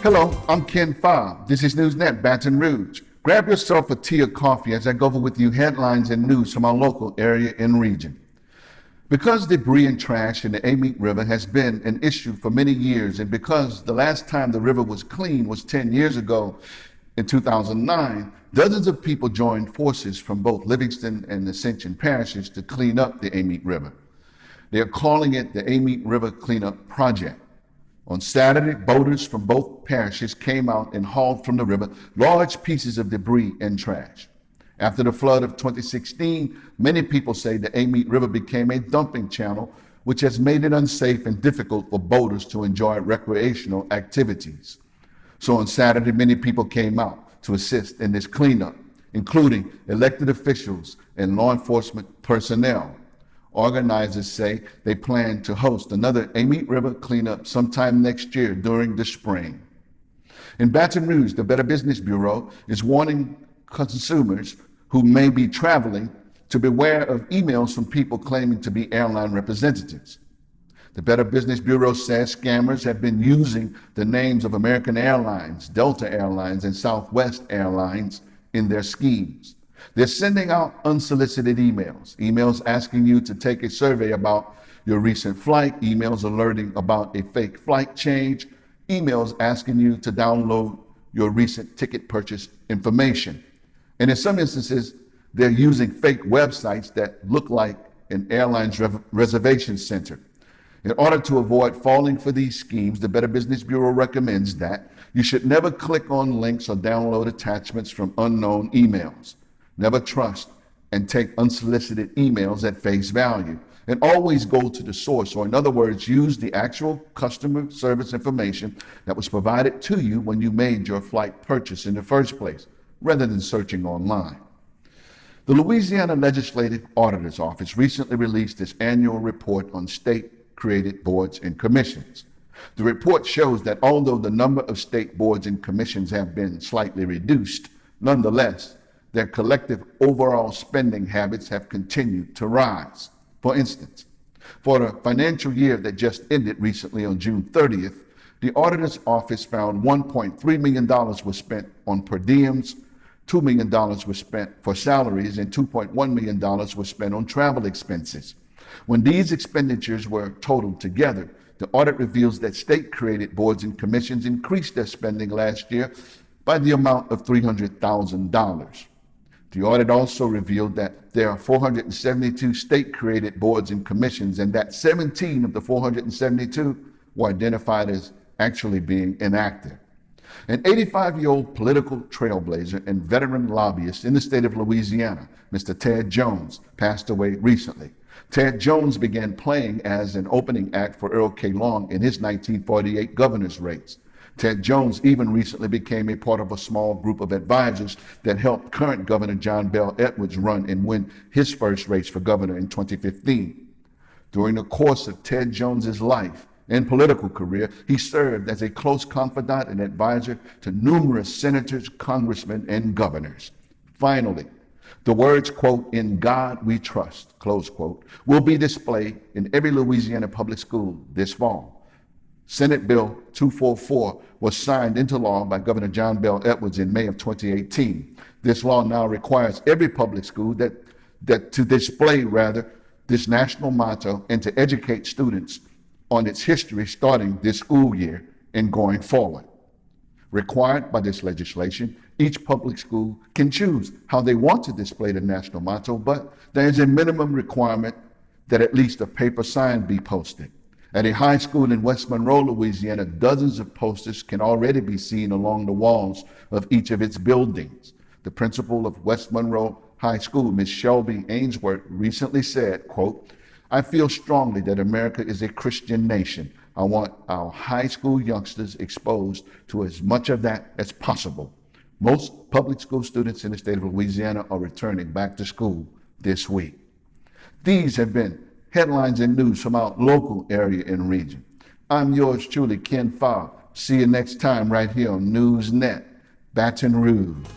Hello, I'm Ken Fobb. This is NewsNet, Baton Rouge. Grab yourself a tea or coffee as I go over with you headlines and news from our local area and region. Because debris and trash in the Amite River has been an issue for many years, and because the last time the river was clean was 10 years ago in 2009, dozens of people joined forces from both Livingston and Ascension parishes to clean up the Amite River. They are calling it the Amite River Cleanup Project. On Saturday, boaters from both parishes came out and hauled from the river large pieces of debris and trash. After the flood of 2016, many people say the Amite River became a dumping channel, which has made it unsafe and difficult for boaters to enjoy recreational activities. So on Saturday, many people came out to assist in this cleanup, including elected officials and law enforcement personnel. Organizers say they plan to host another Amite River cleanup sometime next year during the spring. In Baton Rouge, the Better Business Bureau is warning consumers who may be traveling to beware of emails from people claiming to be airline representatives. The Better Business Bureau says scammers have been using the names of American Airlines, Delta Airlines, and Southwest Airlines in their schemes. They're sending out unsolicited emails asking you to take a survey about your recent flight, emails alerting about a fake flight change, emails asking you to download your recent ticket purchase information. And in some instances, they're using fake websites that look like an airline's reservation center. In order to avoid falling for these schemes, the Better Business Bureau recommends that you should never click on links or download attachments from unknown emails. Never trust and take unsolicited emails at face value, and always go to the source, or in other words, use the actual customer service information that was provided to you when you made your flight purchase in the first place, rather than searching online. The Louisiana Legislative Auditor's Office recently released its annual report on state-created boards and commissions. The report shows that although the number of state boards and commissions have been slightly reduced, nonetheless, their collective overall spending habits have continued to rise. For instance, for the financial year that just ended recently on June 30th, the auditor's office found $1.3 million was spent on per diems, $2 million was spent for salaries, and $2.1 million was spent on travel expenses. When these expenditures were totaled together, the audit reveals that state-created boards and commissions increased their spending last year by the amount of $300,000. The audit also revealed that there are 472 state-created boards and commissions, and that 17 of the 472 were identified as actually being inactive. An 85-year-old political trailblazer and veteran lobbyist in the state of Louisiana, Mr. Ted Jones, passed away recently. Ted Jones began playing as an opening act for Earl K. Long in his 1948 governor's race. Ted Jones even recently became a part of a small group of advisors that helped current Governor John Bel Edwards run and win his first race for governor in 2015. During the course of Ted Jones's life and political career, he served as a close confidant and advisor to numerous senators, congressmen, and governors. Finally, the words, quote, "In God we trust," close quote, will be displayed in every Louisiana public school this fall. Senate Bill 244 was signed into law by Governor John Bel Edwards in May of 2018. This law now requires every public school to display this national motto and to educate students on its history starting this school year and going forward. Required by this legislation, each public school can choose how they want to display the national motto, but there is a minimum requirement that at least a paper sign be posted. At a high school in West Monroe, Louisiana, dozens of posters can already be seen along the walls of each of its buildings. The principal of West Monroe High School, Ms. Shelby Ainsworth, recently said, quote, "I feel strongly that America is a Christian nation. I want our high school youngsters exposed to as much of that as possible." Most public school students in the state of Louisiana are returning back to school this week. These have been headlines and news from our local area and region. I'm yours truly, Ken Fobb. See you next time right here on NewsNet, Baton Rouge.